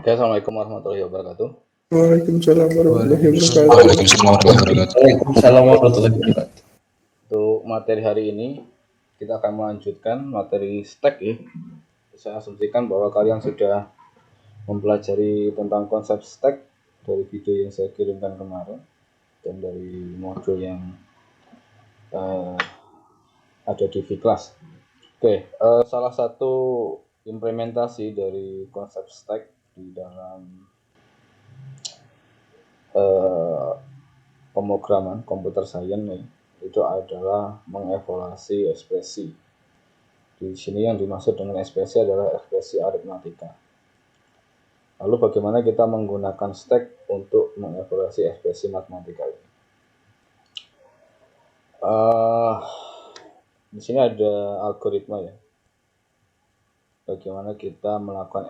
Oke, Assalamualaikum warahmatullahi wabarakatuh. Waalaikumsalam warahmatullahi wabarakatuh. Waalaikumsalam warahmatullahi wabarakatuh. Waalaikumsalam warahmatullahi wabarakatuh. Untuk materi hari ini, kita akan melanjutkan materi stack ya. Saya asumsikan bahwa kalian sudah mempelajari tentang konsep stack dari video yang saya kirimkan kemarin dan dari modul yang ada di V-Class. Oke, salah satu implementasi dari konsep stack di dalam pemrograman komputer science ya, itu adalah mengevaluasi ekspresi. Di sini yang dimaksud dengan ekspresi adalah ekspresi aritmatika. Lalu bagaimana kita menggunakan stack untuk mengevaluasi ekspresi matematika ini? Di sini ada algoritma ya. Bagaimana kita melakukan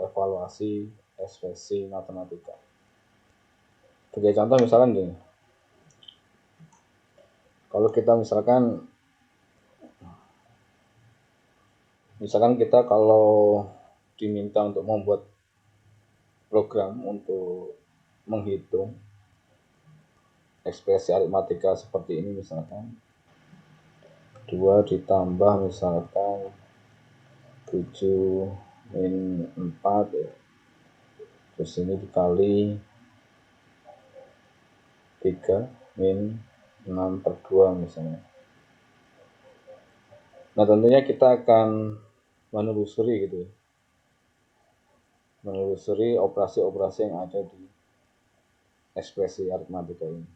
evaluasi ekspresi matematika. Sebagai contoh misalkan gini. Kalau kita misalkan kita kalau diminta untuk membuat program untuk menghitung ekspresi aritmatika seperti ini, misalkan 2 ditambah misalkan 7 min 4 ya. Terus ini dikali 3 min 6/2 misalnya. Nah, tentunya kita akan menelusuri gitu ya. Menelusuri operasi-operasi yang ada di ekspresi aritmatika ini.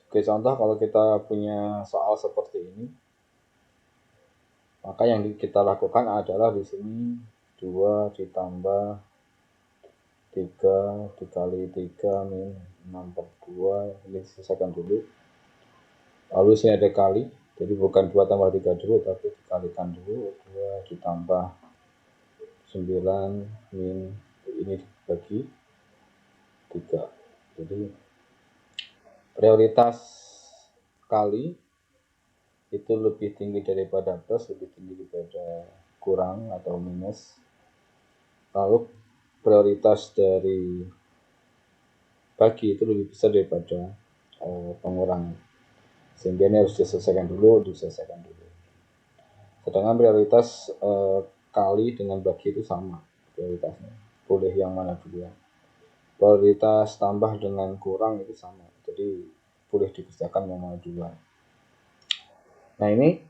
Oke, contoh kalau kita punya soal seperti ini, maka yang kita lakukan adalah di sini 2 ditambah 3 dikali 3 min 6/2, ini selesaikan dulu. Lalu sini ada kali, jadi bukan 2 tambah 3 dulu, tapi dikalikan dulu. 2 ditambah 9 min, ini dibagi 3. Jadi prioritas kali itu lebih tinggi daripada plus, lebih tinggi daripada kurang atau minus. Lalu prioritas dari bagi itu lebih besar daripada pengurangan. Sehingga ini harus diselesaikan dulu. Sedangkan prioritas kali dengan bagi itu sama prioritasnya. Boleh yang mana dulu. Prioritas tambah dengan kurang itu sama. Jadi boleh dikerjakan yang mana dulu. Nah, ini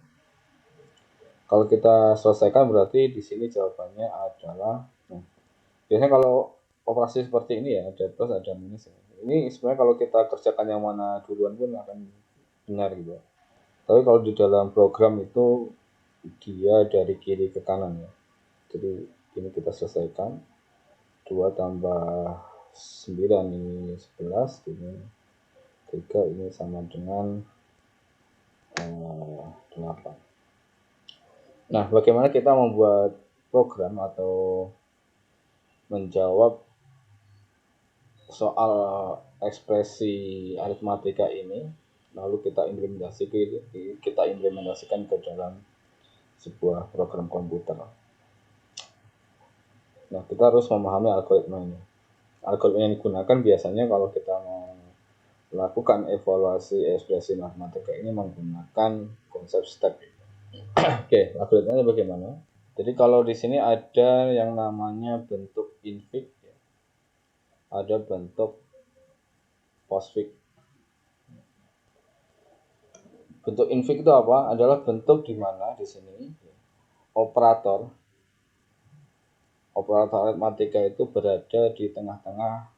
kalau kita selesaikan berarti di sini jawabannya adalah biasanya kalau operasi seperti ini ya, ada plus ada minus ya. Ini sebenarnya kalau kita kerjakan yang mana duluan pun akan benar gitu. Tapi kalau di dalam program itu dia dari kiri ke kanan ya. Jadi ini kita selesaikan. 2 tambah 9 ini 11, ini 3 ini sama dengan 8. Nah, bagaimana kita membuat program atau menjawab soal ekspresi aritmatika ini, lalu kita implementasikan ke dalam sebuah program komputer. Nah, kita harus memahami algoritma ini. Algoritma yang digunakan biasanya kalau kita mau melakukan evaluasi ekspresi matematika ini menggunakan konsep stack. Oke, algoritmanya bagaimana? Jadi kalau di sini ada yang namanya bentuk infix, ya. Ada bentuk postfix. Bentuk infix itu apa? Adalah bentuk di mana di sini operator aritmatika itu berada di tengah-tengah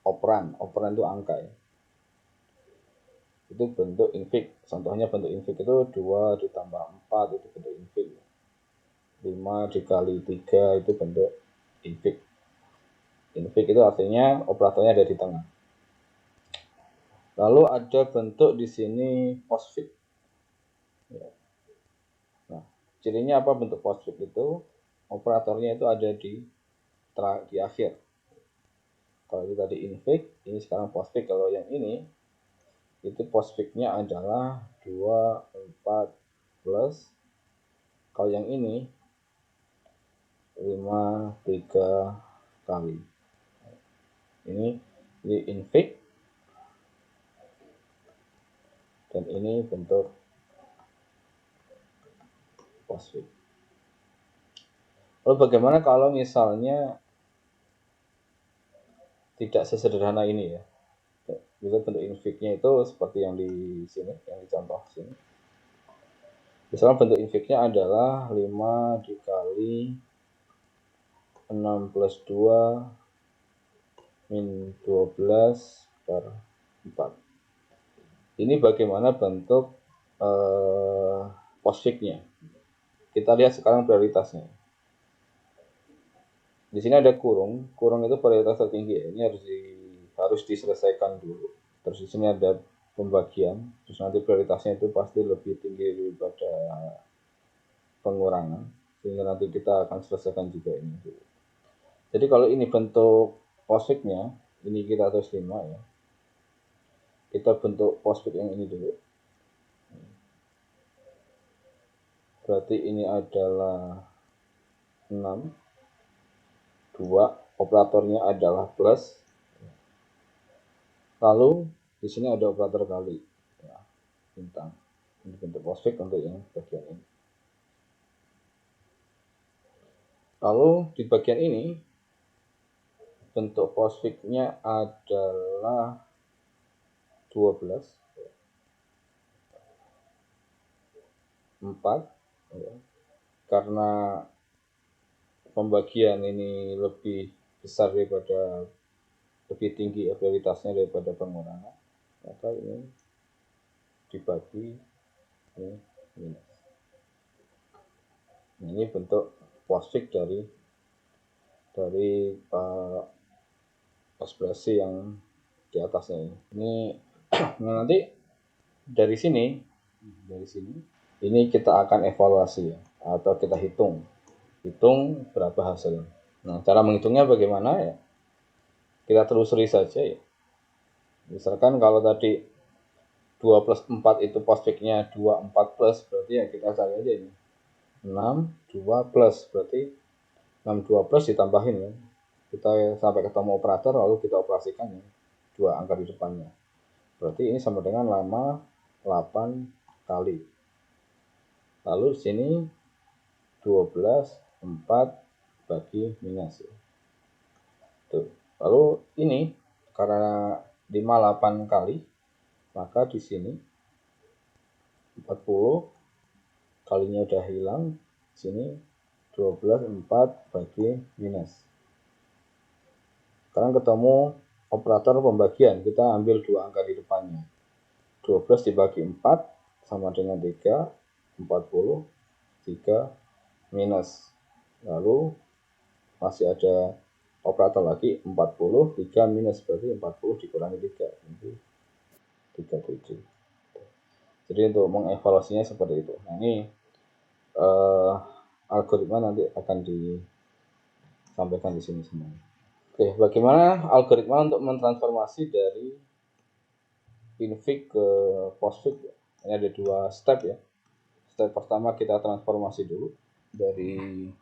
operan. Operan itu angka ya. Itu bentuk infix. Contohnya bentuk infix itu 2 ditambah 4 itu bentuk infix. 5 dikali 3 itu bentuk infix. Infix itu artinya operatornya ada di tengah. Lalu ada bentuk di sini postfix. Ya. Nah, cirinya apa bentuk postfix itu? Operatornya itu ada di akhir. Kalau itu tadi infix, ini sekarang postfix. Kalau yang ini itu postfixnya adalah 2, 4 plus. Kalau yang ini 3 kali. Ini infix dan ini bentuk postfix. Lalu bagaimana kalau misalnya tidak sesederhana ini ya? Bisa bentuk infixnya itu seperti yang di sini, yang di contoh sini. Misalnya bentuk infixnya adalah 5 dikali 6 plus 2 min 12 per 4. Ini bagaimana bentuk postfixnya. Kita lihat sekarang prioritasnya. Di sini ada kurung itu prioritas tertinggi ya. Ini harus diselesaikan dulu. Terus di sini ada pembagian, terus nanti prioritasnya itu pasti lebih tinggi daripada pengurangan, sehingga nanti kita akan selesaikan juga ini dulu. Jadi kalau ini bentuk postfixnya, ini kita tulis 5 ya. Kita bentuk postfix yang ini dulu. Berarti ini adalah 6, 2, operatornya adalah plus. Lalu di sini ada operator kali. Ya, bintang. Ini bentuk postfix untuk yang bagian ini. Lalu di bagian ini bentuk postfixnya adalah 12, 4 ya. Karena pembagian ini lebih besar daripada, lebih tinggi prioritasnya daripada pengurangan, maka ini dibagi ini minus. Ini bentuk postfix dari ekspresi yang di atasnya ini. Nanti dari sini ini kita akan evaluasi ya, atau kita hitung berapa hasilnya. Nah, cara menghitungnya bagaimana ya? Kita telusuri saja ya. Misalkan kalau tadi 2 plus 4 itu postfixnya 2, 4 plus, berarti ya kita cari aja ini 6, 2 plus, berarti 6, 2 plus ditambahin ya. Kita sampai ketemu operator, lalu kita operasikan ya, 2 angka di depannya. Berarti ini sama dengan 8 kali. Lalu sini 12, 4 bagi minus ya. Tuh. Lalu ini karena 58 kali, maka di sini 40 kalinya udah hilang, sini 12, 4 bagi minus. Sekarang ketemu operator pembagian, kita ambil 2 angka di depannya. 12 dibagi 4 sama dengan 3, 40, 3 minus. Lalu masih ada operator lagi 40, 3 minus, berarti 40 dikurangi 3, jadi 37. Jadi untuk mengevaluasinya seperti itu. Nah, ini algoritma nanti akan disampaikan di sini semuanya. Oke, bagaimana algoritma untuk mentransformasi dari infix ke postfix? Ini ada 2 step ya. Step pertama kita transformasi dulu dari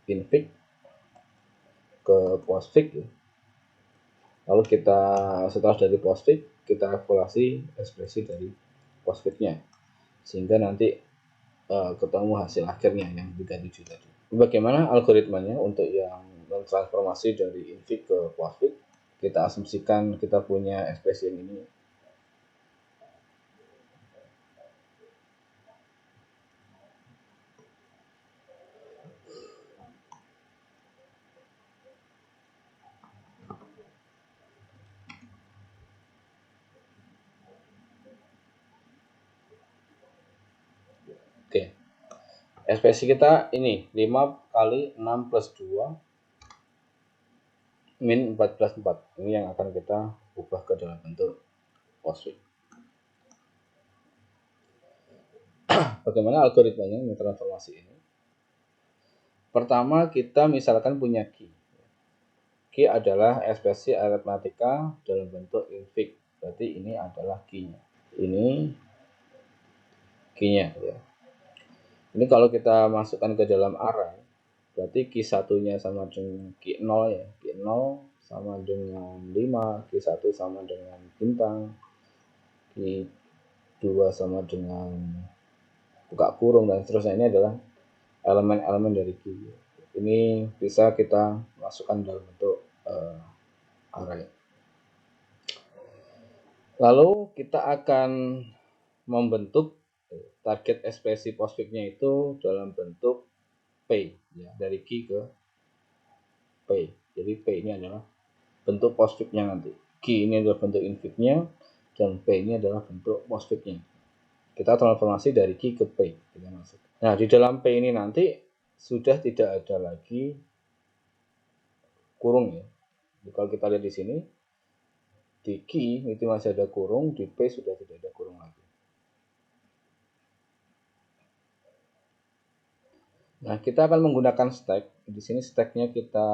infix ke postfix ya. Lalu kita setelah dari postfix kita evaluasi ekspresi dari postfixnya, sehingga nanti ketemu hasil akhirnya yang 37 tadi. Bagaimana algoritmanya untuk yang transformasi dari infix ke postfix? Kita asumsikan kita punya ekspresi yang ini. Oke. Ekspresi kita ini 5 kali 6 plus 2 min 14 4. Ini yang akan kita ubah ke dalam bentuk postfix. Bagaimana algoritmanya mentransformasi ini? Pertama, kita misalkan punya Q. Q adalah ekspresi aritmatika dalam bentuk infix. Berarti ini adalah Q-nya. Ini Q-nya ya. Ini kalau kita masukkan ke dalam array, Berarti Q1-nya sama dengan Q0 ya. Q0 sama dengan 5, Q1 sama dengan bintang, Q2 sama dengan buka kurung, dan seterusnya. Ini adalah elemen-elemen dari Q. Ini bisa kita masukkan dalam bentuk array. Lalu kita akan membentuk target ekspresi postfix-nya itu dalam bentuk P, ya, dari Q ke P. Jadi P ini adalah bentuk postfix-nya nanti. Q ini adalah bentuk infix-nya, dan P ini adalah bentuk postfix-nya. Kita transformasi dari Q ke P. Kita masuk. Nah, di dalam P ini nanti sudah tidak ada lagi kurung ya. Jadi, kalau kita lihat di sini, di Q itu masih ada kurung, di P sudah tidak ada kurung lagi. Nah, kita akan menggunakan stack. Di sini stacknya kita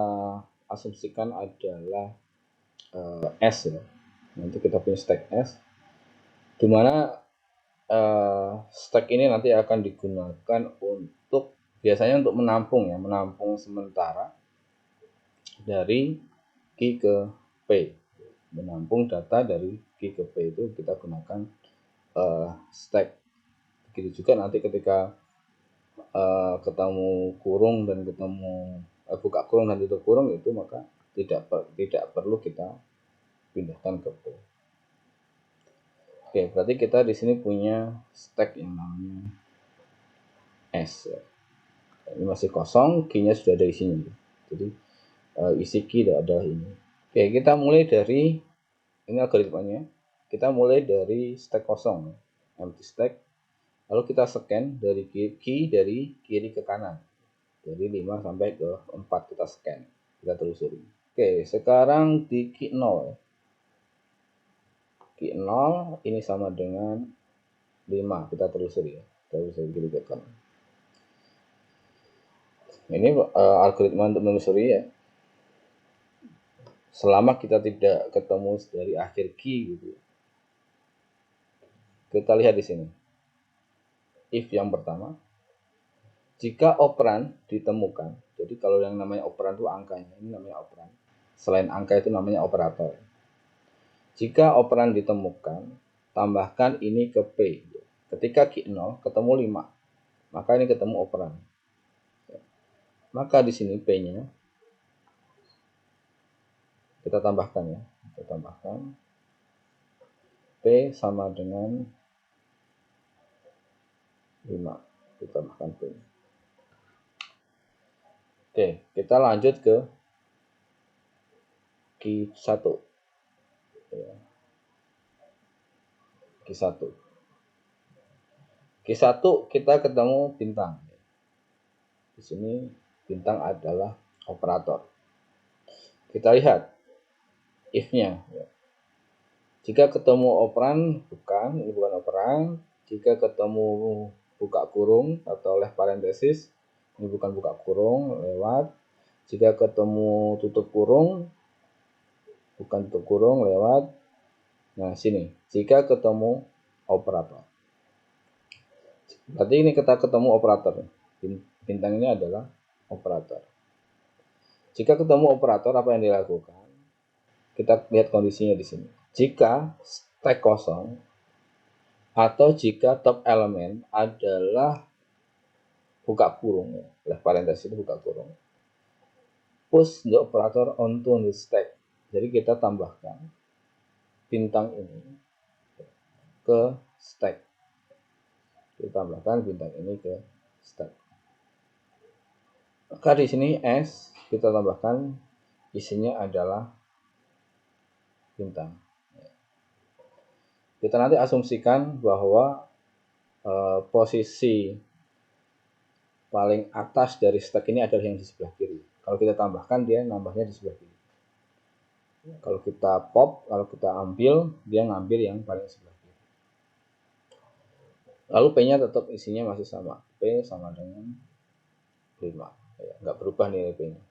asumsikan adalah S ya. Nanti kita punya stack S, di mana stack ini nanti akan digunakan untuk biasanya untuk menampung ya, menampung sementara dari Q ke P. Menampung data dari Q ke P itu kita gunakan stack. Begitu juga nanti ketika ketemu kurung dan ketemu buka kurung dan tutup kurung itu, maka tidak perlu kita pindahkan ke P. Oke, berarti kita di sini punya stack yang namanya S ya. Ini masih kosong, Q-nya sudah ada isinya. Jadi isi Q adalah ini. Oke, kita mulai dari ini algoritmanya. Kita mulai dari stack kosong, empty stack. Lalu kita scan dari Q dari kiri ke kanan. Dari 5 sampai ke 4 kita scan. Kita telusuri. Oke, sekarang di Q0 ya. Q0 ini sama dengan 5. Kita telusuri ya. Telusuri kiri ke kanan. Ini algoritma untuk menelusuri ya. Selama kita tidak ketemu dari akhir Q gitu. Kita lihat di sini. If yang pertama, jika operan ditemukan. Jadi kalau yang namanya operan itu angkanya, ini namanya operan. Selain angka itu namanya operator. Jika operan ditemukan, tambahkan ini ke P. Ketika Q0 ketemu 5, maka ini ketemu operan. Maka di sini P-nya kita tambahkan ya. Kita tambahkan P sama dengan 5. Kita tambahkan P. Oke, kita lanjut ke Q1. Ya. Q1. Q1 kita ketemu bintang. Di sini bintang adalah operator. Kita lihat if-nya. Jika ketemu operan, bukan, ini bukan operan. Jika ketemu buka kurung atau left parenthesis, ini bukan buka kurung, lewat. Jika ketemu tutup kurung, bukan tutup kurung, lewat. Nah, sini. Jika ketemu operator. Berarti ini kita ketemu operator. Bintang ini adalah operator. Jika ketemu operator, apa yang dilakukan? Kita lihat kondisinya di sini. Jika stack kosong atau jika top element adalah buka kurung, ya, left parenthesis itu buka kurung, push the operator onto the stack. Jadi kita tambahkan bintang ini ke stack. Kita tambahkan bintang ini ke stack. Maka di sini S kita tambahkan isinya adalah bintang. Kita nanti asumsikan bahwa posisi paling atas dari stack ini adalah yang di sebelah kiri. Kalau kita tambahkan, dia nambahnya di sebelah kiri. Kalau kita pop, kalau kita ambil, dia ngambil yang paling sebelah kiri. Lalu P-nya tetap isinya masih sama. P sama dengan 5. Ya, nggak berubah nilai P-nya.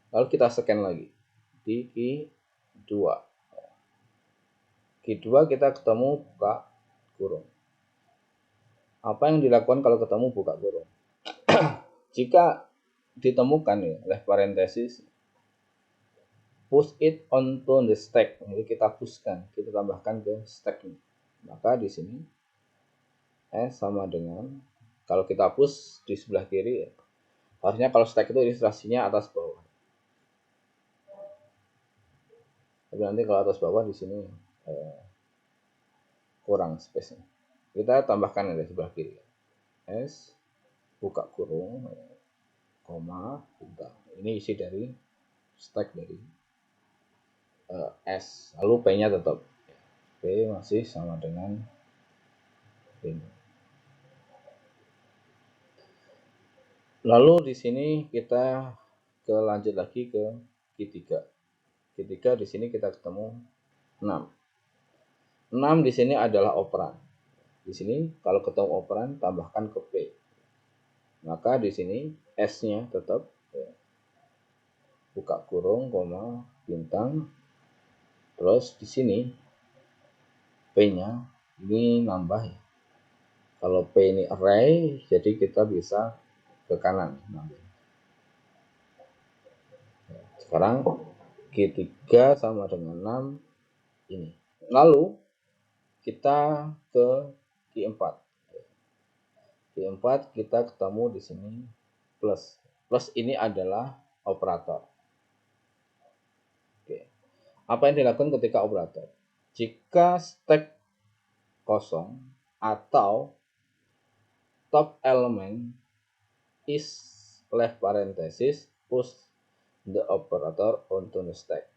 Lalu kita scan lagi di Q2. Q2 kita ketemu buka kurung. Apa yang dilakukan kalau ketemu buka kurung? Jika ditemukan ya, left parenthesis, push it onto the stack. Jadi kita pushkan, kita tambahkan ke stack ini. Maka di sini S sama dengan, kalau kita push di sebelah kiri, harusnya kalau stack itu ilustrasinya atas bawah. Tapi nanti kalau atas bawah di sini kurang space-nya. Kita tambahkan dari sebelah kiri. S buka kurung, koma, bintang. Ini isi dari stack dari S. Lalu P-nya tetap. P masih sama dengan ini. Lalu di sini kita lanjut lagi ke Q3. Q3 di sini kita ketemu 6. 6 di sini adalah operan. Di sini kalau ketemu operan tambahkan ke P. Maka di sini S-nya tetap ya, buka kurung, koma, bintang. Terus di sini P-nya ini nambah ya. Kalau P ini array, jadi kita bisa ke kanan nambah. Sekarang Q3 sama dengan 6 ini. Lalu kita ke Q4. Q4 kita ketemu di sini plus. Plus ini adalah operator. Oke. Apa yang dilakukan ketika operator? Jika stack kosong atau top element is left parenthesis, push the operator onto the stack.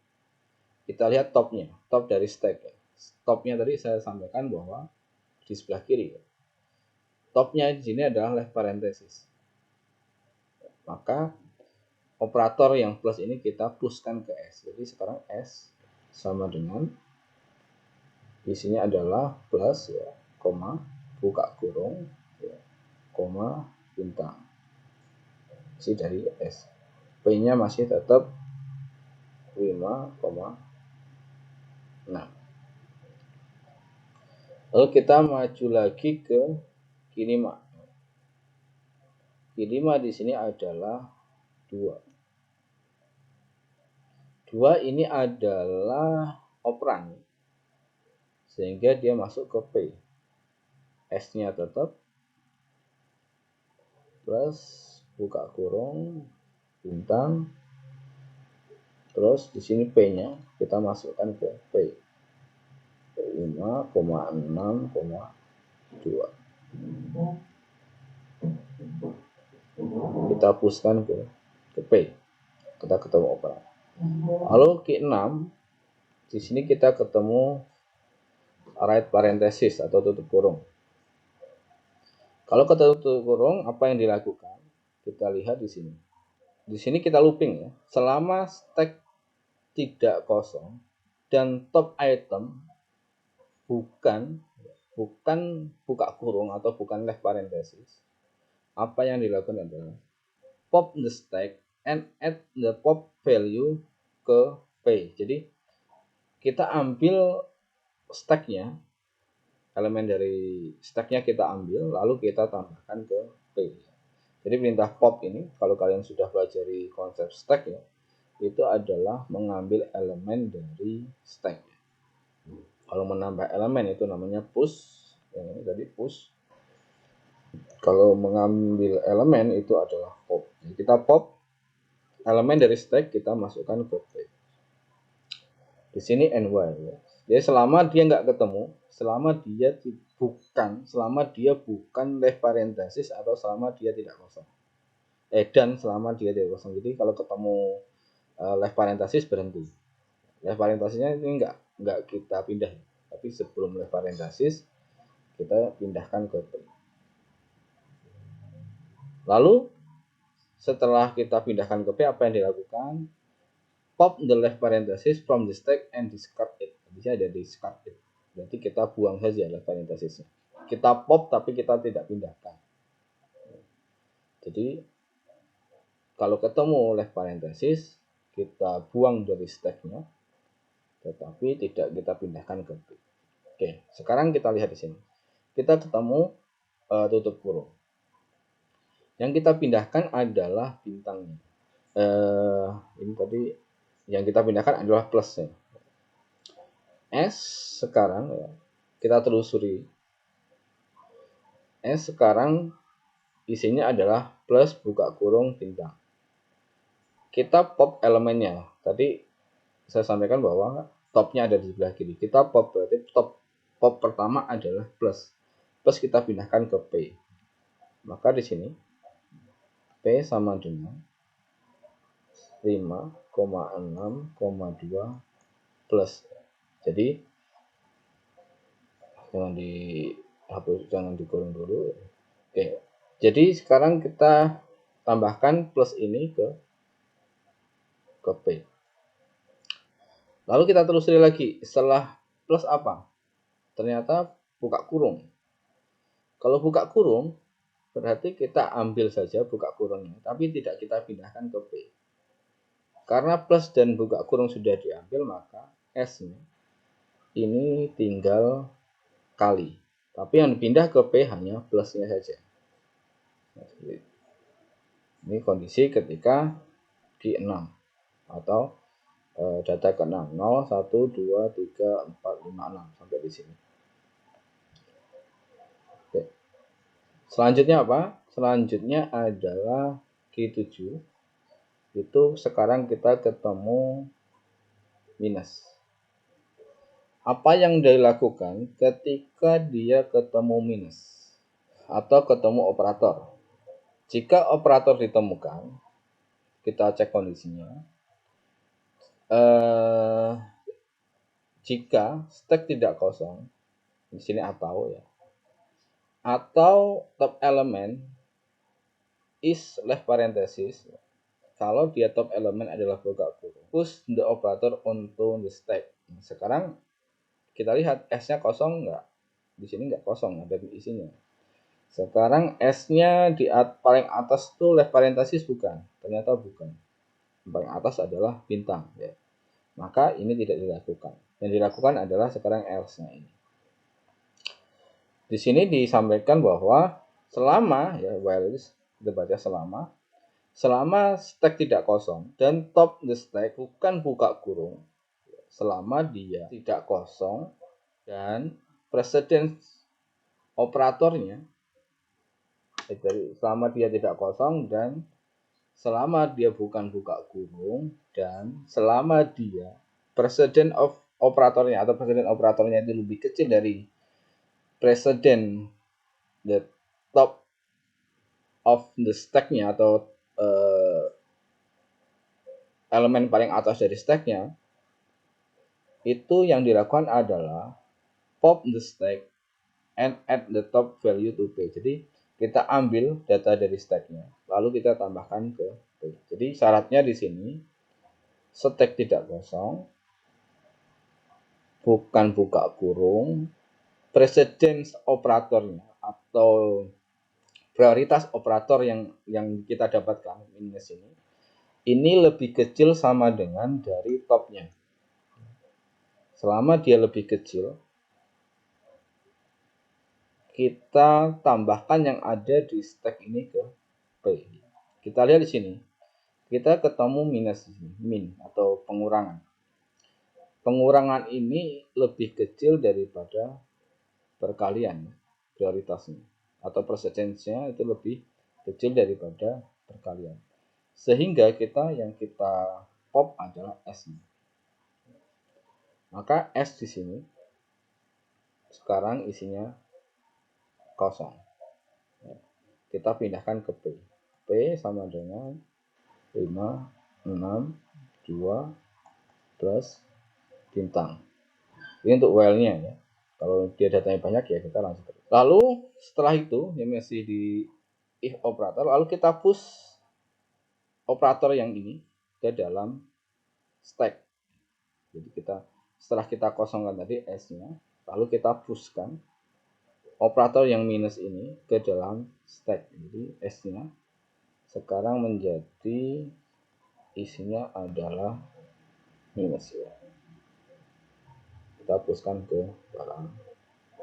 Kita lihat topnya, top dari stack ya. Topnya tadi saya sampaikan bahwa di sebelah kiri ya. Topnya di sini adalah left parenthesis. Maka operator yang plus ini kita pushkan ke S. Jadi sekarang S sama dengan isinya adalah plus ya, koma, buka kurung, ya, koma, bintang. Isi dari S. P-nya masih tetap 5,6. Lalu kita maju lagi ke Q5. Q5 di sini adalah 2. 2 ini adalah operan, sehingga dia masuk ke P. S-nya tetap plus buka kurung bintang, terus di sini P-nya kita masukkan ke P 5,6,2. Kita pushkan ke P. Kita ketemu operan. Lalu Q6 di sini kita ketemu right parenthesis atau tutup kurung. Kalau ketemu tutup kurung, apa yang dilakukan? Kita lihat di sini. Di sini kita looping ya. Selama stack tidak kosong dan top item bukan buka kurung atau bukan left parenthesis, apa yang dilakukan adalah pop the stack and add the pop value ke P. Jadi kita ambil stacknya, elemen dari stacknya kita ambil, lalu kita tambahkan ke P. Jadi perintah pop ini, kalau kalian sudah pelajari konsep stack ya, itu adalah mengambil elemen dari stack. Kalau menambah elemen itu namanya push, yang ini tadi push. Kalau mengambil elemen itu adalah pop. Jadi kita pop elemen dari stack, kita masukkan ke P. Di sini and while ya. Jadi selama dia nggak ketemu, selama dia bukan left parenthesis atau selama dia tidak kosong. Dan selama dia tidak kosong. Jadi kalau ketemu left parenthesis berhenti. Left parenthesisnya ini nggak kita pindah, tapi sebelum left parenthesis kita pindahkan ke P. Lalu setelah kita pindahkan ke P, apa yang dilakukan? Pop the left parenthesis from the stack and discard it. Bisa ada discard it. Berarti kita buang saja left parenthesisnya. Kita pop tapi kita tidak pindahkan. Jadi kalau ketemu left parenthesis, kita buang dari stacknya, tetapi tidak kita pindahkan ke P. Oke, sekarang kita lihat di sini. Kita ketemu tutup kurung. Yang kita pindahkan adalah bintangnya. Ini tadi yang kita pindahkan adalah plusnya. S sekarang ya, kita telusuri. S sekarang isinya adalah plus buka kurung bintang. Kita pop elemennya. Tadi saya sampaikan bahwa topnya ada di sebelah kiri. Kita pop, berarti pop pertama adalah plus. Plus kita pindahkan ke P. Maka di sini P sama dengan 5,6,2 plus. Jadi jangan dikurung dulu. Oke. Jadi sekarang kita tambahkan plus ini ke P. Lalu kita telusuri lagi, setelah plus apa? Ternyata buka kurung. Kalau buka kurung, berarti kita ambil saja buka kurungnya, tapi tidak kita pindahkan ke P. Karena plus dan buka kurung sudah diambil, maka S-nya ini tinggal kali. Tapi yang dipindah ke P hanya plusnya saja. Ini kondisi ketika di 6 atau data ke-6 0, 1, 2, 3, 4, 5, 6 sampai di sini. Oke. Selanjutnya apa? Selanjutnya adalah Q7. Itu sekarang kita ketemu minus. Apa yang dilakukan ketika dia ketemu minus atau ketemu operator? Jika operator ditemukan, kita cek kondisinya. Jika stack tidak kosong, di sini atau ya, atau top element is left parenthesis, kalau dia top element adalah buka kurung, push the operator onto the stack. Sekarang kita lihat S-nya kosong nggak? Di sini nggak kosong, ada di isinya. Sekarang S-nya di paling atas tuh left parenthesis bukan? Ternyata bukan. Yang paling atas adalah bintang. Ya. Maka ini tidak dilakukan. Yang dilakukan adalah sekarang else-nya ini. Di sini disampaikan bahwa selama, ya while this, kita baca selama stack tidak kosong dan top the stack bukan buka kurung, selama dia tidak kosong dan precedence operatornya, selama dia tidak kosong dan selama dia bukan buka kurung dan selama dia precedent of operatornya atau precedent operatornya itu lebih kecil dari precedent the top of the stack-nya atau elemen paling atas dari stack-nya, itu yang dilakukan adalah pop the stack and add the top value to P. Jadi kita ambil data dari stack-nya, lalu kita tambahkan ke P. Jadi syaratnya di sini stack tidak kosong, bukan buka kurung, precedence operatornya atau prioritas operator yang kita dapatkan minus ini lebih kecil sama dengan dari topnya. Selama dia lebih kecil, kita tambahkan yang ada di stack ini ke P. Kita lihat di sini, kita ketemu minus di sini, min atau pengurangan. Pengurangan ini lebih kecil daripada perkalian prioritasnya atau precedence-nya itu lebih kecil daripada perkalian. Sehingga yang kita pop adalah S-nya. Maka S di sini sekarang isinya kosong. Kita pindahkan ke P. P sama dengan 5, 6, 2 plus bintang. Ini untuk while-nya ya. Kalau dia datanya banyak ya kita langsung. Lalu setelah itu yang masih di if operator, lalu kita push operator yang ini ke dalam stack. Jadi setelah kita kosongkan tadi S-nya, lalu kita pushkan operator yang minus ini ke dalam stack. Jadi S-nya sekarang menjadi isinya adalah minus ya. Kita pushkan ke dalam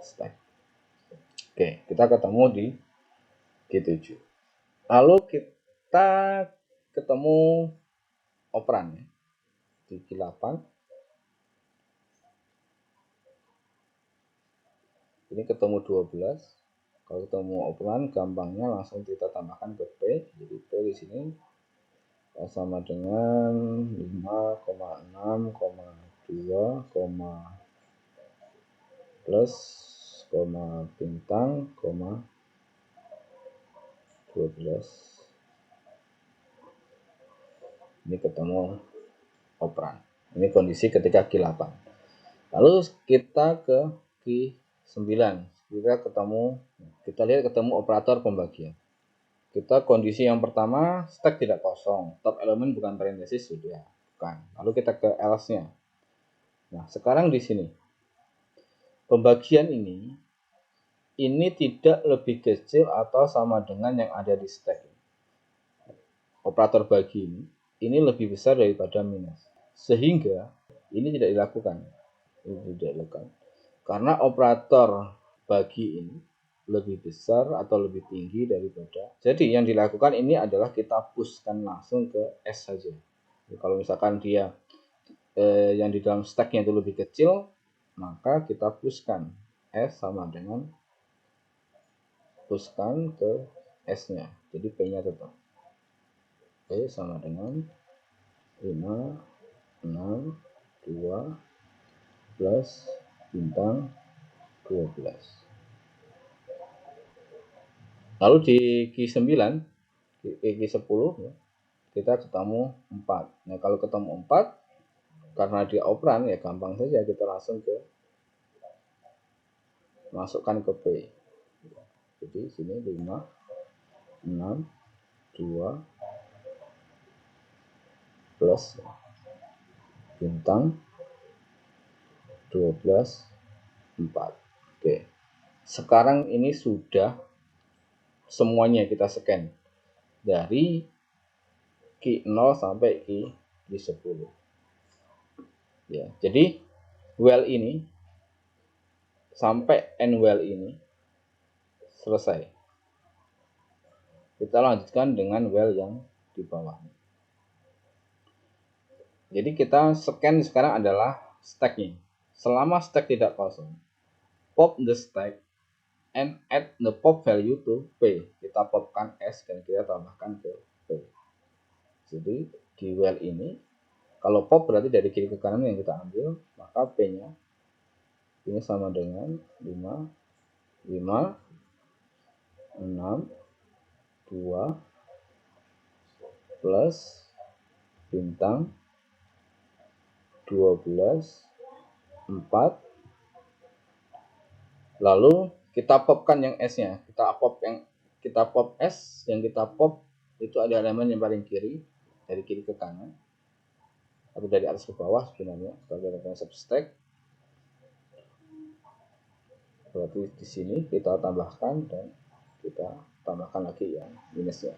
stack. Oke, kita ketemu di G7. Lalu kita ketemu operan ya. Di Q8 ini ketemu 12. Kalau ketemu operan, gampangnya langsung kita tambahkan ke P. Jadi P di sini sama dengan 5,6,2, plus, bintang, 12. Ini ketemu operan. Ini kondisi ketika Q8. Lalu kita ke Q9. Kita lihat ketemu operator pembagian. Kita kondisi yang pertama, stack tidak kosong, top elemen bukan parentesis, sudah bukan. Lalu kita ke else-nya. Nah, sekarang di sini pembagian ini tidak lebih kecil atau sama dengan yang ada di stack. Operator bagi ini lebih besar daripada minus, sehingga ini tidak dilakukan. Karena operator bagi ini lebih besar atau lebih tinggi daripada. Jadi yang dilakukan ini adalah kita pushkan langsung ke S saja. Jadi, kalau misalkan dia yang di dalam stacknya itu lebih kecil, maka kita pushkan S sama dengan pushkan ke S-nya. Jadi P-nya tetap. P sama dengan 5, 6, 2 plus bintang 12. Lalu di Q9, Q10 ya, kita ketemu 4. Nah, kalau ketemu 4, karena dia operan ya gampang saja kita langsung ke masukkan ke P. Jadi sini 5, 6, 2 plus bintang 12, 4. Oke. Sekarang ini sudah semuanya kita scan dari Q0 sampai Q10. Ya, jadi well ini sampai end well ini selesai. Kita lanjutkan dengan well yang di bawah. Jadi kita scan sekarang adalah stacknya. Selama stack tidak kosong, pop the stack and add the pop value to P. Kita popkan S dan kita tambahkan ke P. Jadi di well ini, kalau pop berarti dari kiri ke kanan yang kita ambil, maka P-nya ini sama dengan 5, 5, 6, 2 plus bintang 12, 4. Lalu kita popkan yang S-nya. Kita pop S, yang kita pop itu ada elemen yang paling kiri, dari kiri ke kanan atau dari atas ke bawah sebenarnya sebagai konsep stack. Berarti di sini kita tambahkan dan kita tambahkan lagi yang minusnya.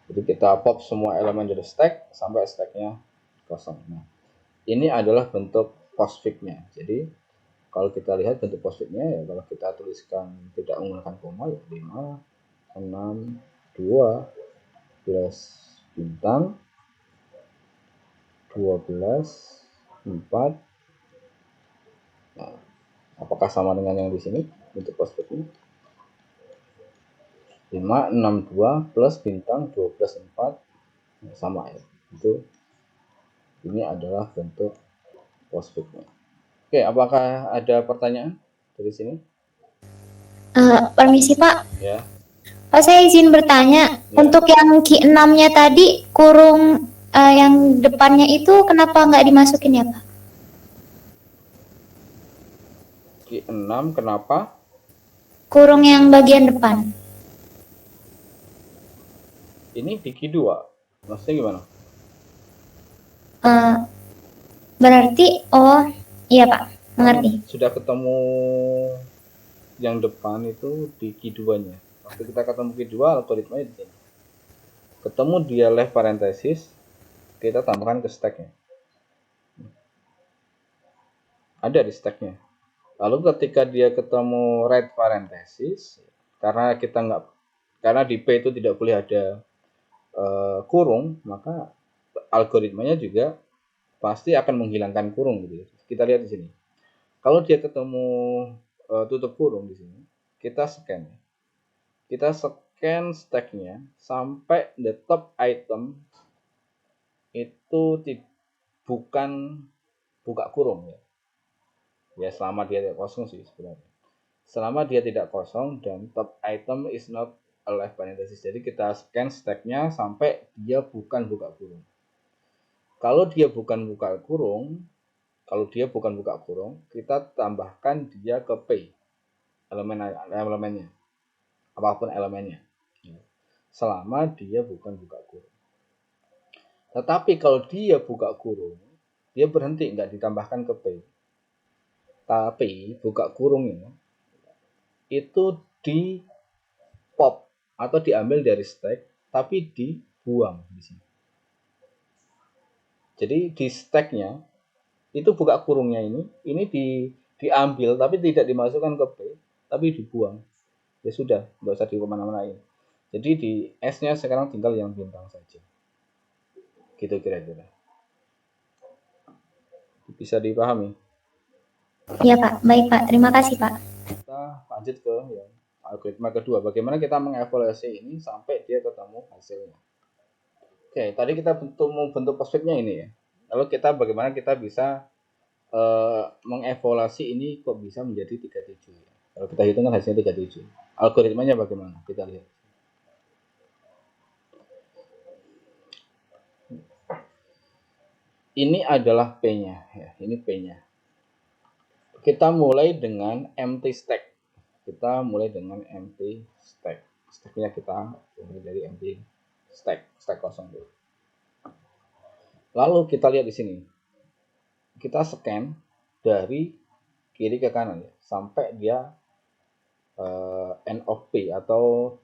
Jadi kita pop semua elemen dari stack sampai stacknya kosong. Nah, ini adalah bentuk postfix-nya. Jadi kalau kita lihat bentuk postfix-nya ya, kalau kita tuliskan tidak menggunakan koma ya 5, 6, 2 plus bintang 12, 4. Nah, apakah sama dengan yang di sini bentuk postfix-nya? 5, 6, 2 plus bintang 12, 4. Nah, sama ya. Itu ini adalah bentuk postfix-nya. Oke, apakah ada pertanyaan dari sini? Permisi Pak. Ya. Pak, saya izin bertanya. Ya. Untuk yang Q6-nya tadi, kurung yang depannya itu kenapa nggak dimasukin ya Pak? Q6 kenapa? Kurung yang bagian depan. Ini di Q2. Maksudnya gimana? Berarti, oh iya Pak, mengerti. Sudah ketemu yang depan itu di Q2-nya. Waktu kita ketemu Q2, algoritmanya di sini. Ketemu dia left parenthesis, kita tambahkan ke stacknya. Ada di stacknya. Lalu ketika dia ketemu right parenthesis, karena kita karena di P itu tidak boleh ada kurung, maka algoritmanya juga pasti akan menghilangkan kurung gitu. Kita lihat di sini. Kalau dia ketemu tutup kurung di sini, kita scan. Kita scan stacknya sampai the top item itu bukan buka kurung ya. Ya selama dia tidak kosong sih sebenarnya. Selama dia tidak kosong dan top item is not alive parenthesis. Jadi kita scan stacknya sampai dia bukan buka kurung. Kalau dia bukan buka kurung, kita tambahkan dia ke P elemennya, apapun elemennya. Selama dia bukan buka kurung. Tetapi kalau dia buka kurung, dia berhenti, nggak ditambahkan ke P. Tapi buka kurungnya itu di pop atau diambil dari stack, tapi dibuang di sini. Jadi di stacknya itu buka kurungnya ini diambil tapi tidak dimasukkan ke P, tapi dibuang. Ya sudah, nggak usah di kemana-mana. Jadi di S-nya sekarang tinggal yang bintang saja. Gitu kira-kira. Bisa dipahami? Iya Pak, baik Pak, terima kasih Pak. Kita lanjut ke yang algoritma kedua. Bagaimana kita mengevaluasi ini sampai dia ketemu hasilnya. Oke, tadi kita bentuk prospeknya ini ya. Lalu bagaimana kita bisa mengevaluasi ini kok bisa menjadi 37 ya. Kalau kita hitung kan hasilnya 37. Algoritmanya bagaimana? Kita lihat. Ini adalah P-nya ya. Ini P-nya. Kita mulai dengan empty stack. Stacknya kita mulai dari empty stack kosong dulu. Lalu kita lihat di sini. Kita scan dari kiri ke kanan ya, sampai dia end of P atau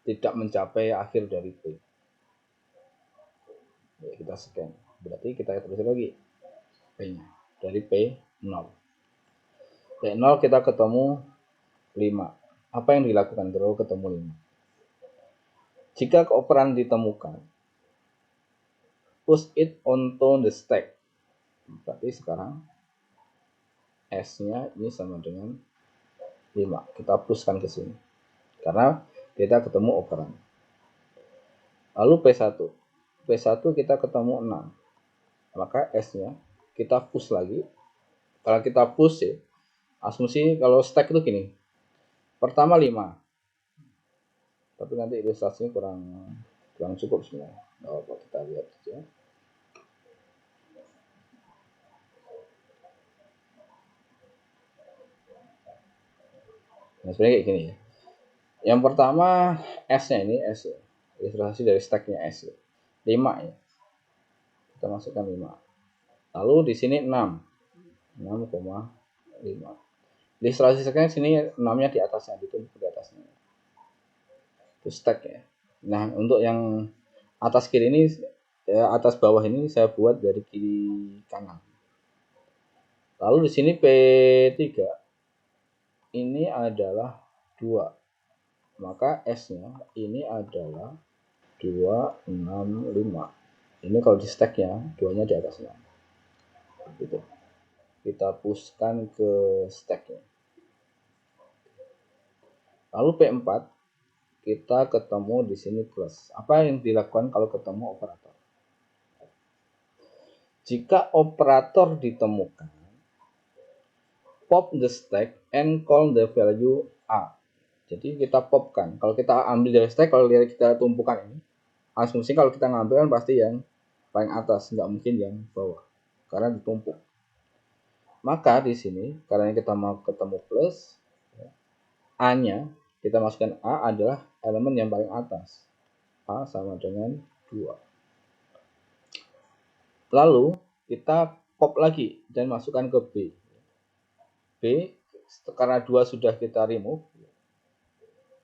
tidak mencapai akhir dari P. Ya, kita scan. Berarti kita terus lagi P-nya dari P0. P0 kita ketemu 5. Apa yang dilakukan kalau ketemu 5? Jika operan ditemukan, push it onto the stack. Berarti sekarang S-nya ini sama dengan 5. Kita pushkan ke sini. Karena kita ketemu operan. Lalu P1. P1 kita ketemu 6. Maka S-nya kita push lagi. Kalau kita push ya, asumsi kalau stack itu gini. Pertama 5. Tapi nanti ilustrasinya kurang cukup sebenarnya. Kalau kita lihat saja. Nah, sebenarnya kayak gini ya. Yang pertama S-nya ini S ya. Ilustrasi dari stacknya S ya. 5 ya. Kita masukkan 5. Lalu di sini 6. 6,5. Ilustrasi stacknya sini 6-nya di atasnya, ditumpuk di atasnya. Itu stack ya. Nah, untuk yang atas kiri ini ya, atas bawah ini saya buat dari kiri kanan. Lalu di sini P3 ini adalah 2. Maka S-nya ini adalah 265. Ini kalau di stack-nya 2-nya di atasnya. Gitu. Kita pushkan ke stack-nya. Lalu P4 kita ketemu di sini plus. Apa yang dilakukan kalau ketemu operator? Jika operator ditemukan, pop the stack and call the value A. Jadi kita popkan. Kalau kita ambil dari stack, kalau kita tumpukan ini, asumsi kalau kita ngambil kan pasti yang paling atas, nggak mungkin yang bawah, karena ditumpuk. Maka di sini karena kita mau ketemu plus, A-nya kita masukkan A adalah elemen yang paling atas. A sama dengan 2. Lalu kita pop lagi dan masukkan ke B. B karena 2 sudah kita remove,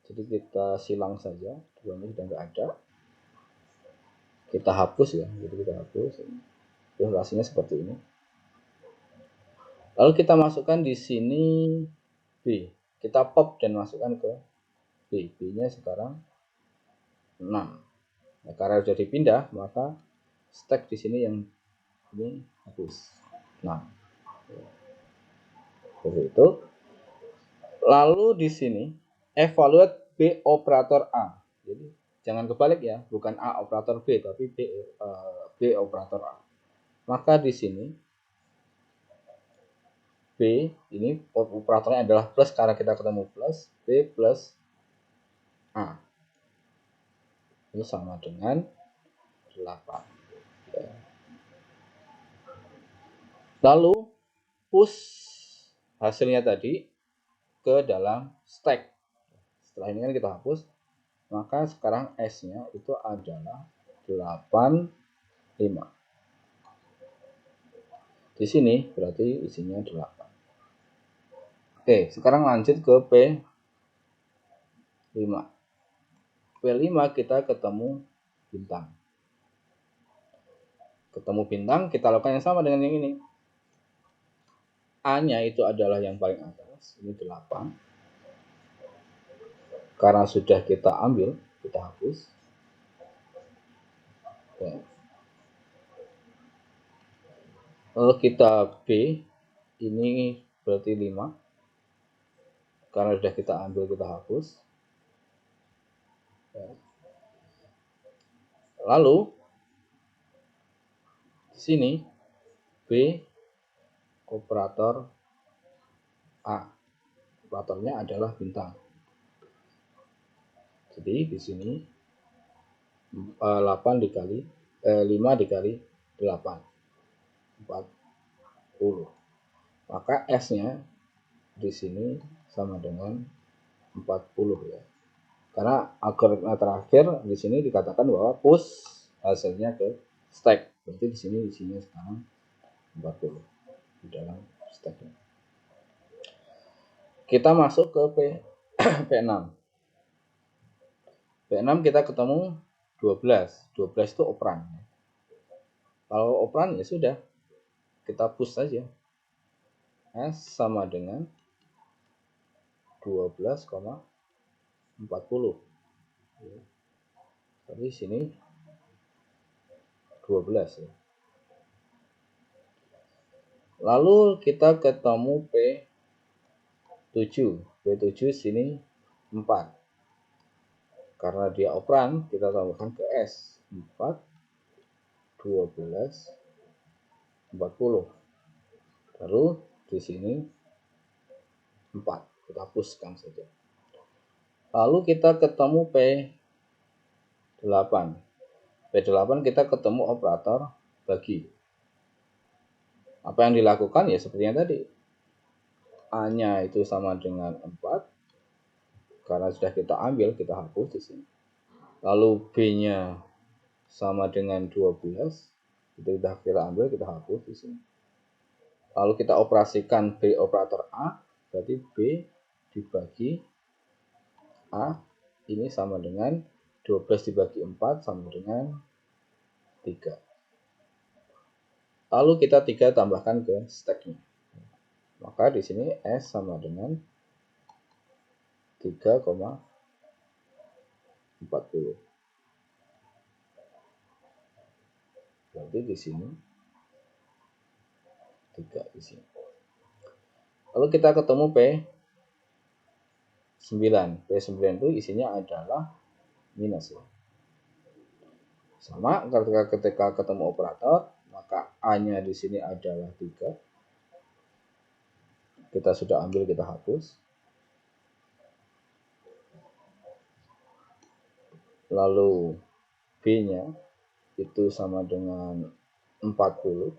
jadi kita silang saja, 2-nya sudah nggak ada. Kita hapus ya, jadi kita hapus. Ilustrasinya seperti ini. Lalu kita masukkan di sini B. Kita pop dan masukkan ke B-nya sekarang 6. Nah, karena sudah dipindah, maka stack di sini yang ini hapus. Nah, seperti itu. Lalu di sini evaluate B operator A. Jadi jangan kebalik ya, bukan A operator B, tapi B operator A. Maka di sini B ini operatornya adalah plus karena kita ketemu plus, B plus A. Ini sama dengan 8. Ya. Lalu push hasilnya tadi ke dalam stack. Setelah ini kan kita hapus, maka sekarang S-nya itu adalah 85. Di sini berarti isinya 8. Oke, sekarang lanjut ke P5. P5 kita ketemu bintang. Ketemu bintang, kita lakukan yang sama dengan yang ini. A-nya itu adalah yang paling atas, ini 8. Karena sudah kita ambil, kita hapus. Oke. Lalu kita B, ini berarti 5. Karena sudah kita ambil, kita hapus. Oke. Lalu di sini B operator A. Operatornya adalah bintang. Jadi di sini 5 dikali 8, 40. Maka S-nya di sini sama dengan 40 ya. Karena algoritma terakhir di sini dikatakan bahwa push hasilnya ke stack. Berarti di sini isinya sekarang 40 di dalam stacknya. Kita masuk ke P6. P6 kita ketemu 12. 12 itu operan. Kalau operan ya sudah, kita push saja. S sama dengan 12,40. Jadi sini 12 ya. Lalu kita ketemu P7. P7 sini 4. Karena dia operan, kita tambahkan ke S. 4, 12, 40. Lalu di sini 4. Kita hapuskan saja. Lalu kita ketemu P8. P8 kita ketemu operator bagi. Apa yang dilakukan ya seperti yang tadi. A-nya itu sama dengan 4. Karena sudah kita ambil, kita hapus di sini. Lalu B-nya sama dengan 12. Itu sudah kita ambil, kita hapus di sini. Lalu kita operasikan B operator A. Berarti B dibagi A ini sama dengan 12 dibagi 4 sama dengan 3. Lalu kita 3 tambahkan ke stacknya. Maka di sini S sama dengan 3,40. Berarti di sini 3 di sini. Lalu kita ketemu P9. P9 itu isinya adalah minus ya. Sama ketika ketemu operator, maka A-nya di sini adalah 3. Kita sudah ambil, kita hapus. Lalu B-nya itu sama dengan 40.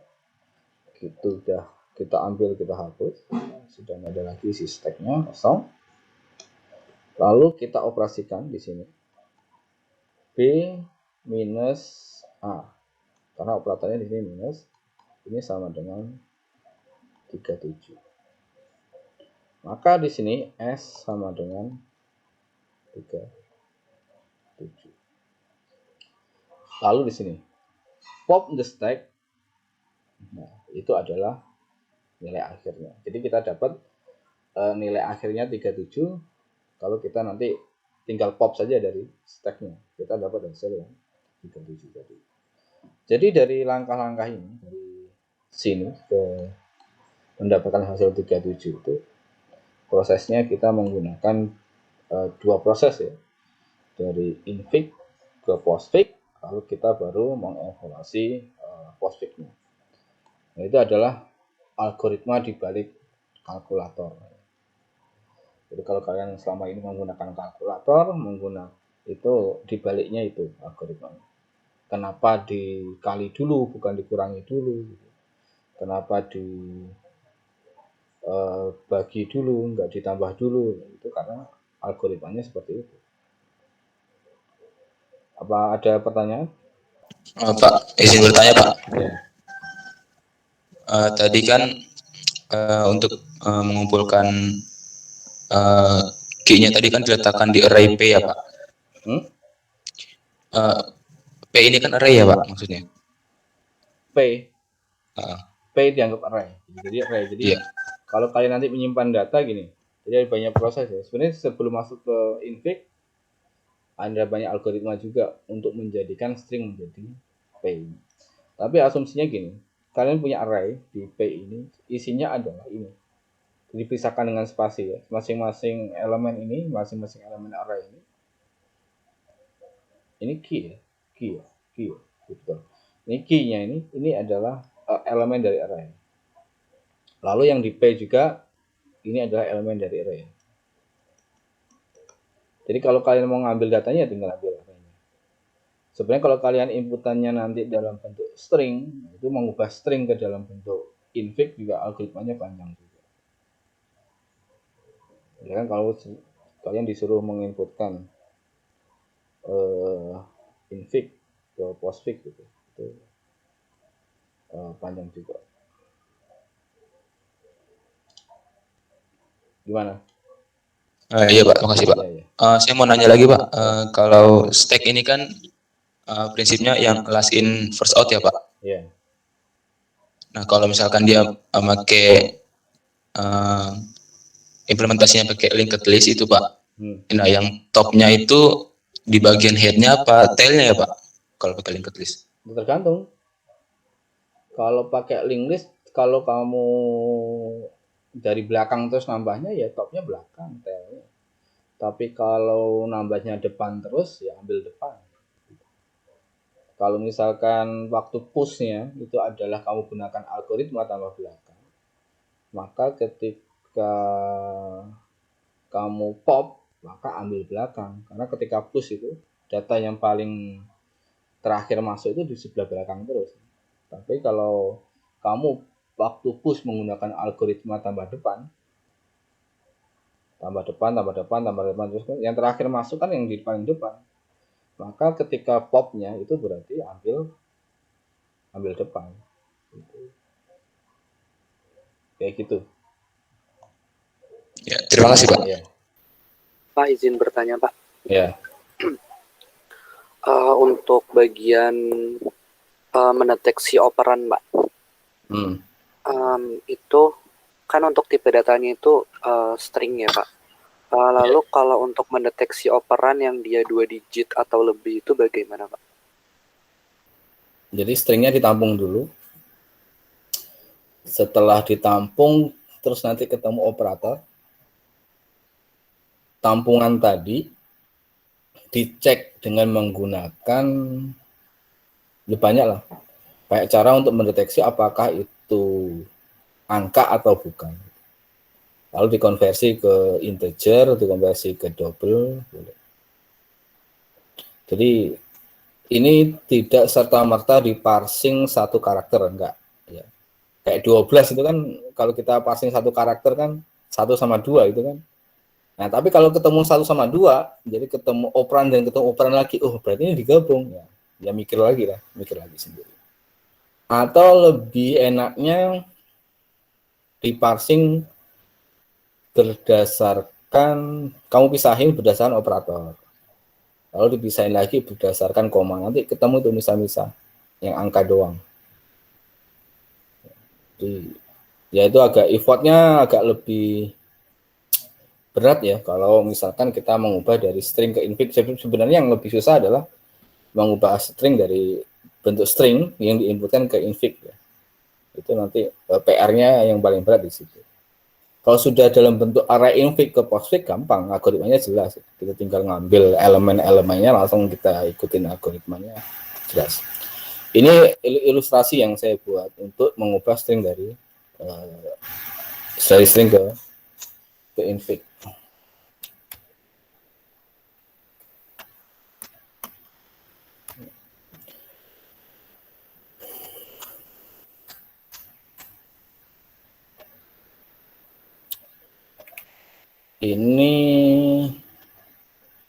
Itu sudah kita ambil, kita hapus. Sudah tidak ada lagi isi stacknya, kosong. Lalu kita operasikan di sini B minus A. Karena operatornya di sini minus, ini sama dengan 37. Maka di sini S sama dengan 37. Lalu di sini pop the stack. Nah, itu adalah nilai akhirnya. Jadi kita dapat nilai akhirnya 37. Kalau kita nanti tinggal pop saja dari stacknya, kita dapat hasil yang 37 tadi. Jadi dari langkah-langkah ini, dari sini ke mendapatkan hasil 37 itu, prosesnya kita menggunakan dua proses ya, dari infig ke postfig, lalu kita baru mengevaluasi postfignya. Nah, itu adalah algoritma di balik kalkulator. Jadi kalau kalian selama ini menggunakan kalkulator, itu dibaliknya itu algoritmanya. Kenapa dikali dulu, bukan dikurangi dulu? Kenapa dibagi dulu, nggak ditambah dulu? Itu karena algoritmanya seperti itu. Apa ada pertanyaan? Pak, izin bertanya Pak. Ya. Tadi kan untuk mengumpulkan key-nya tadi kan diletakkan di array P ya Pak. P ini kan array ya Pak maksudnya. P dianggap array. Jadi array. Jadi kalau kalian nanti menyimpan data gini, jadi banyak proses ya. Sebenarnya sebelum masuk ke infig, ada banyak algoritma juga untuk menjadikan string menjadi P. Tapi asumsinya gini, kalian punya array di P ini, isinya adalah ini. Dipisahkan dengan spasi ya. Masing-masing elemen ini, masing-masing elemen array ini key ya. Betul. Ini key-nya ini adalah elemen dari array. Lalu yang di P juga ini adalah elemen dari array. Jadi kalau kalian mau ngambil datanya tinggal ambil arraynya. Sebenarnya kalau kalian inputannya nanti dalam bentuk string, itu mengubah string ke dalam bentuk infig juga algoritmanya panjang juga. Ya kan kalau kalian disuruh menginputkan infig ke postfig gitu, itu panjang juga. Gimana? Iya Pak, makasih Pak. Ya. Saya mau nanya lagi Pak, kalau stack ini kan prinsipnya yang last in first out ya Pak. Iya. Nah kalau misalkan dia pakai implementasinya pakai linked list itu Pak. Nah yang topnya itu di bagian headnya apa tailnya ya Pak? Kalau pakai linked list? Tergantung. Kalau pakai linked list, kalau kamu dari belakang terus nambahnya ya topnya belakang, tailnya. Tapi kalau nambahnya depan terus ya ambil depan. Kalau misalkan waktu pushnya itu adalah kamu gunakan algoritma tambah belakang, maka ketika kamu pop maka ambil belakang, karena ketika push itu data yang paling terakhir masuk itu di sebelah belakang terus. Tapi kalau kamu waktu push menggunakan algoritma tambah depan terus yang terakhir masuk kan yang di paling depan, maka ketika popnya itu berarti ambil depan kayak gitu ya. Terima kasih Pak. Ya. Pak izin bertanya Pak. Ya. Untuk bagian mendeteksi operan Pak, itu kan untuk tipe datanya itu string ya Pak. Lalu kalau untuk mendeteksi operan yang dia 2 digit atau lebih itu bagaimana Pak? Jadi stringnya ditampung dulu. Setelah ditampung, terus nanti ketemu operator. Tampungan tadi dicek dengan menggunakan banyak lah. Banyak cara untuk mendeteksi apakah itu angka atau bukan. Lalu dikonversi ke integer, dikonversi ke double. Jadi ini tidak serta-merta diparsing satu karakter, enggak. Ya. Kayak 12 itu kan, kalau kita parsing satu karakter kan 1 sama 2 itu kan. Nah, tapi kalau ketemu 1 sama 2, jadi ketemu operan dan ketemu operan lagi, berarti ini digabung. Ya mikir lagi sendiri. Atau lebih enaknya diparsing berdasarkan, kamu pisahin berdasarkan operator. Lalu dipisahin lagi berdasarkan koma. Nanti ketemu itu misal-misal yang angka doang. Jadi, ya itu agak effortnya agak lebih berat ya kalau misalkan kita mengubah dari string ke infix. Sebenarnya yang lebih susah adalah mengubah string dari bentuk string yang diinputkan ke infix ya. Itu nanti PR-nya yang paling berat di situ. Kalau sudah dalam bentuk array infix ke postfix gampang, algoritmanya jelas. Kita tinggal ngambil elemen-elemennya langsung kita ikutin algoritmanya jelas. Ini ilustrasi yang saya buat untuk mengubah string dari string ke infix.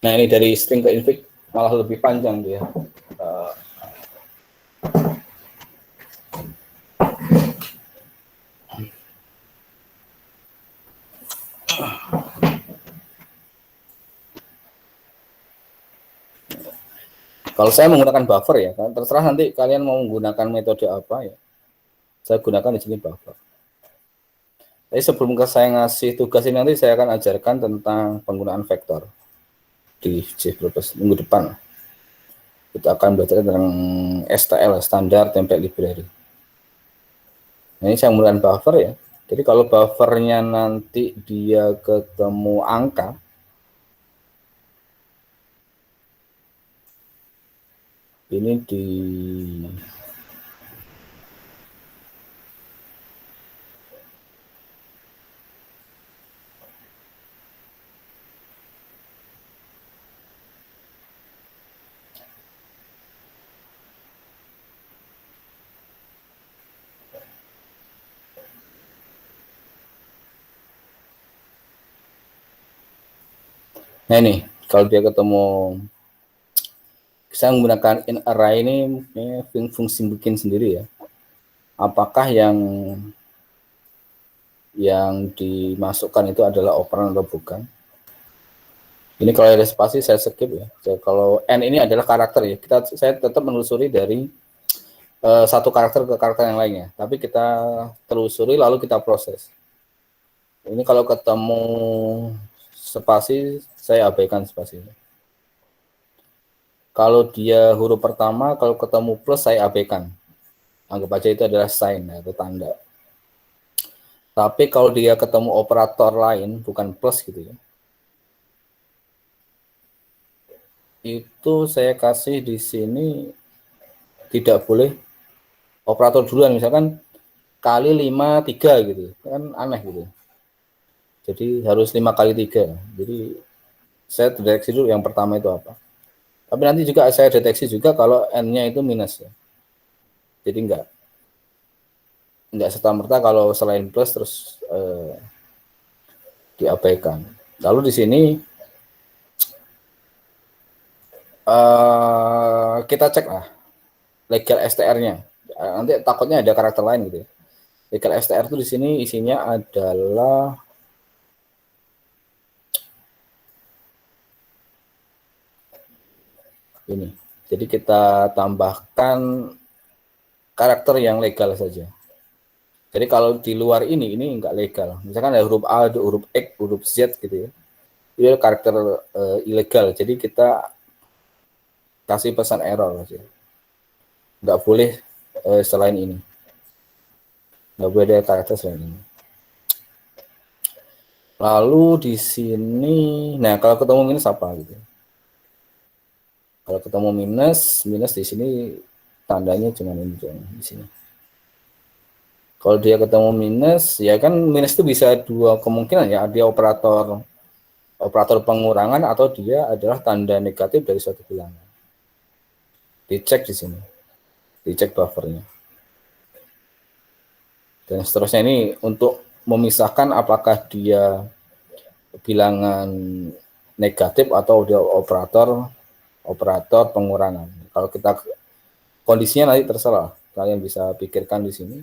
Nah ini dari string ke infix malah lebih panjang dia. Kalau saya menggunakan buffer ya, kan terserah nanti kalian mau menggunakan metode apa ya. Saya gunakan di sini buffer. Tapi sebelum saya ngasih tugas ini nanti saya akan ajarkan tentang penggunaan vektor di JProfes minggu depan. Kita akan belajar tentang STL, Standard Template Library. Nah, ini saya menggunakan buffer ya. Jadi kalau buffernya nanti dia ketemu angka, ini di nah ini kalau dia ketemu, saya menggunakan in array ini fungsi bikin sendiri ya. Apakah yang dimasukkan itu adalah operan atau bukan? Ini kalau ada spasi saya skip ya. Jadi, kalau n ini adalah karakter ya. Saya tetap menelusuri dari satu karakter ke karakter yang lainnya. Tapi kita telusuri lalu kita proses. Ini kalau ketemu spasi saya abaikan spasinya. Kalau dia huruf pertama, kalau ketemu plus saya abaikan. Anggap aja itu adalah sign atau tanda. Tapi kalau dia ketemu operator lain, bukan plus gitu ya. Itu saya kasih di sini tidak boleh operator duluan, misalkan kali 5, 3 gitu. Kan aneh gitu. Jadi harus 5 kali 3. Jadi saya deteksi dulu yang pertama itu apa. Tapi nanti juga saya deteksi juga kalau n-nya itu minus ya. Jadi enggak serta-merta kalau selain plus terus diabaikan. Lalu di sini kita cek lah legal STR-nya. Nanti takutnya ada karakter lain gitu ya. Legal STR itu di sini isinya adalah ini. Jadi kita tambahkan karakter yang legal saja. Jadi kalau di luar ini enggak legal. Misalkan ada huruf A, ada huruf X, huruf Z gitu ya. Itu karakter ilegal. Jadi kita kasih pesan error saja. Enggak boleh selain ini. Enggak boleh ada karakter selain ini. Lalu di sini, nah kalau ketemu minus apa gitu? Kalau ketemu minus di sini tandanya cuma ini di sini. Kalau dia ketemu minus, ya kan minus itu bisa dua kemungkinan ya, dia operator pengurangan atau dia adalah tanda negatif dari suatu bilangan. Dicek di sini, dicek buffernya. Dan seterusnya ini untuk memisahkan apakah dia bilangan negatif atau dia operator pengurangan. Kalau kita kondisinya nanti terserah, kalian bisa pikirkan di sini.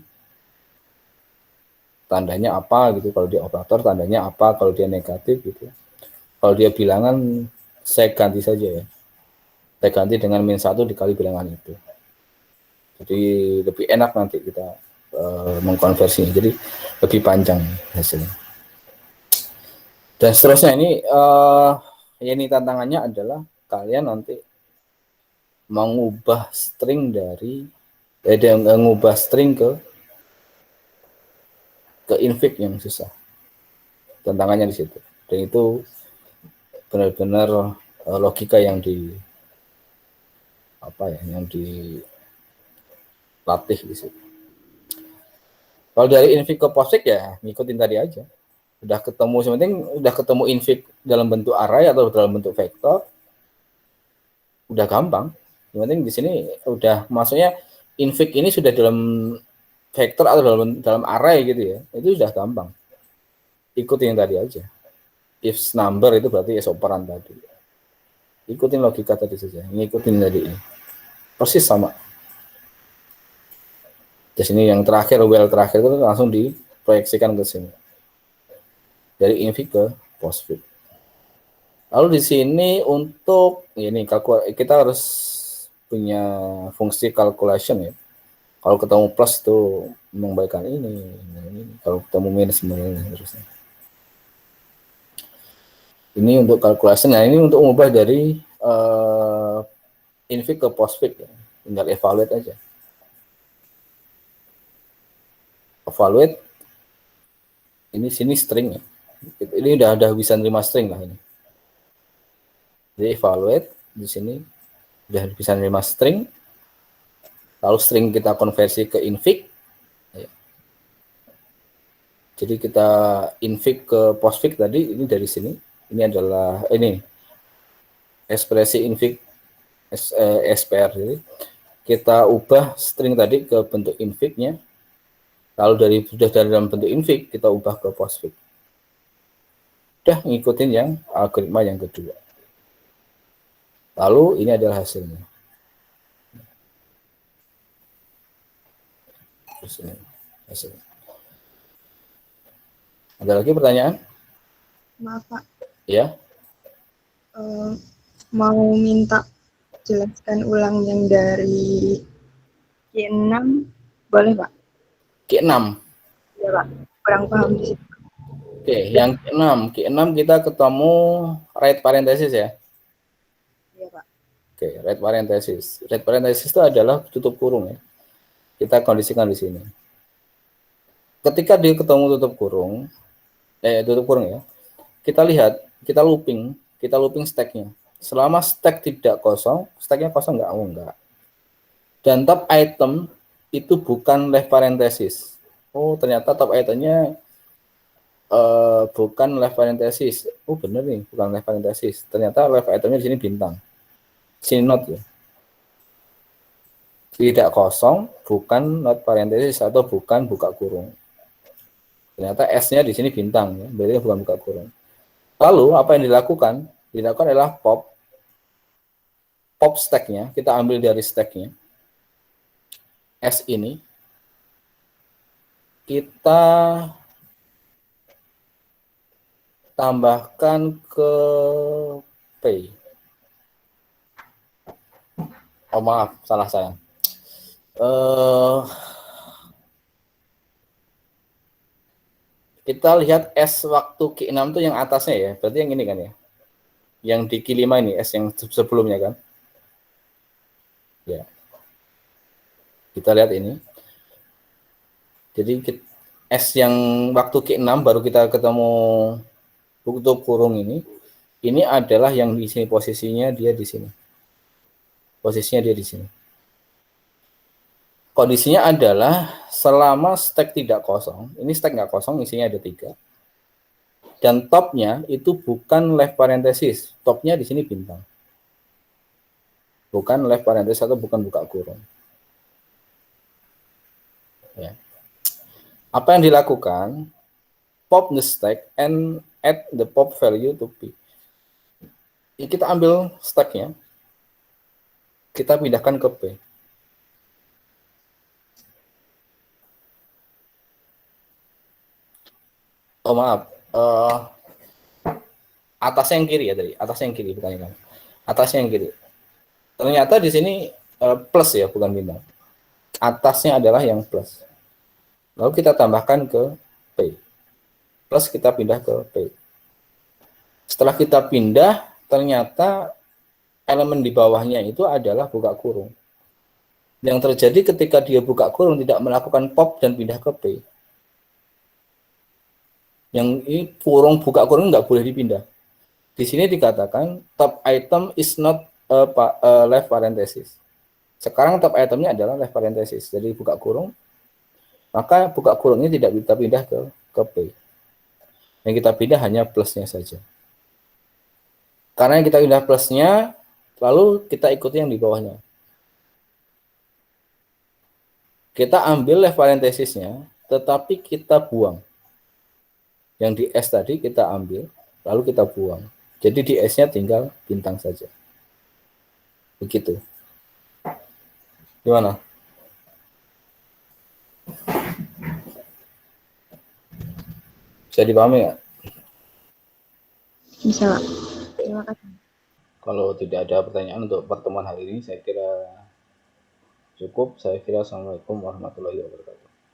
Tandanya apa gitu, kalau dia operator tandanya apa, kalau dia negatif gitu. Kalau dia bilangan saya ganti saja ya. Saya ganti dengan -1 dikali bilangan itu. Jadi lebih enak nanti kita mengkonversinya. Jadi lebih panjang hasilnya. Dan seterusnya ini tantangannya adalah kalian nanti mengubah string dari mengubah string ke infix yang susah. Tantangannya di situ. Dan itu benar-benar logika yang yang dilatih di situ. Kalau dari infix ke POSIX ya ngikutin tadi aja. Udah ketemu infix dalam bentuk array atau dalam bentuk vektor, udah gampang. Yang penting di sini udah maksudnya infix ini sudah dalam vektor atau dalam array gitu ya. Itu sudah gampang. Ikutin yang tadi aja. If number itu berarti is operan tadi. Ikutin logika tadi saja. Ngikutin tadi ini. Persis sama. Di sini yang terakhir, terakhir itu langsung diproyeksikan ke sini. Dari infix ke postfix. Lalu di sini untuk ini kita harus punya fungsi calculation ya. Kalau ketemu plus itu mengembalikan ini. Kalau ketemu minus terusnya. Ini untuk calculation. Nah, ini untuk mengubah dari infix ke postfix ya. Tinggal evaluate aja. Evaluate ini sini string ya. Ini udah bisa nerima string lah ini. Jadi evaluate di sini udah bisa nerima string. Lalu string kita konversi ke infix. Ya. Jadi kita infix ke postfix tadi ini dari sini. Ini adalah ekspresi infix SPR. Jadi kita ubah string tadi ke bentuk infix-nya. Lalu sudah dari dalam bentuk infix kita ubah ke postfix. Udah ngikutin yang algoritma yang kedua. Lalu ini adalah hasilnya. Hasilnya. Ada lagi pertanyaan? Maaf Pak, Ya. mau minta jelaskan ulang yang dari Q6, boleh Pak? Q6. Ya Pak, kurang paham di situ. Oke, yang Q6 kita ketemu right parenthesis ya. Iya Pak. Oke, right parenthesis. Right parenthesis itu adalah tutup kurung ya. Kita kondisikan di sini. Ketika dia ketemu tutup kurung ya. Kita lihat, kita looping stack-nya. Selama stack tidak kosong, stack-nya kosong enggak. Dan top item itu bukan left parenthesis. Oh, ternyata top item-nya bukan left parenthesis. Oh, bener nih, bukan left parenthesis. Ternyata left item-nya di sini bintang. Sini not ya. Tidak kosong, bukan not parenthesis atau bukan buka kurung. Ternyata S-nya di sini bintang ya, berarti bukan buka kurung. Lalu apa yang dilakukan? Dilakukan adalah pop stack-nya, kita ambil dari stack-nya. S ini kita tambahkan ke P. Oh maaf, salah saya. Kita lihat S waktu Q6 itu yang atasnya ya, berarti yang ini kan ya. Yang di Q5 ini, S yang sebelumnya kan. Ya. Kita lihat ini. Jadi S yang waktu Q6 baru kita ketemu tutup kurung ini adalah yang di sini posisinya dia di sini. Posisinya dia di sini. Kondisinya adalah selama stack tidak kosong, ini stack nggak kosong, isinya ada 3. Dan topnya itu bukan left parenthesis, topnya di sini bintang. Bukan left parenthesis atau bukan buka kurung. Ya. Apa yang dilakukan? Pop the stack and add the pop value to P. Kita ambil stacknya, kita pindahkan ke P. Oh maaf, atasnya yang kiri ya tadi, atasnya yang kiri bukan yang atasnya yang kiri. Ternyata di sini plus ya, bukan bintang. Atasnya adalah yang plus. Lalu kita tambahkan ke P. Plus kita pindah ke P. Setelah kita pindah, ternyata elemen di bawahnya itu adalah buka kurung. Yang terjadi ketika dia buka kurung tidak melakukan pop dan pindah ke P. Yang ini kurung buka kurung nggak boleh dipindah. Di sini dikatakan top item is not a left parenthesis. Sekarang top itemnya adalah left parenthesis. Jadi buka kurung, maka buka kurungnya tidak bisa pindah ke P. Yang kita pindah hanya plusnya saja. Karena yang kita pindah plusnya, lalu kita ikuti yang di bawahnya. Kita ambil left parenthesisnya, tetapi kita buang. Yang di S tadi kita ambil, lalu kita buang. Jadi di S-nya tinggal bintang saja. Begitu. Gimana? Bisa dipahami nggak? Bisa, Pak. Terima kasih. Kalau tidak ada pertanyaan untuk pertemuan hari ini, saya kira cukup. Saya kira Assalamualaikum warahmatullahi wabarakatuh.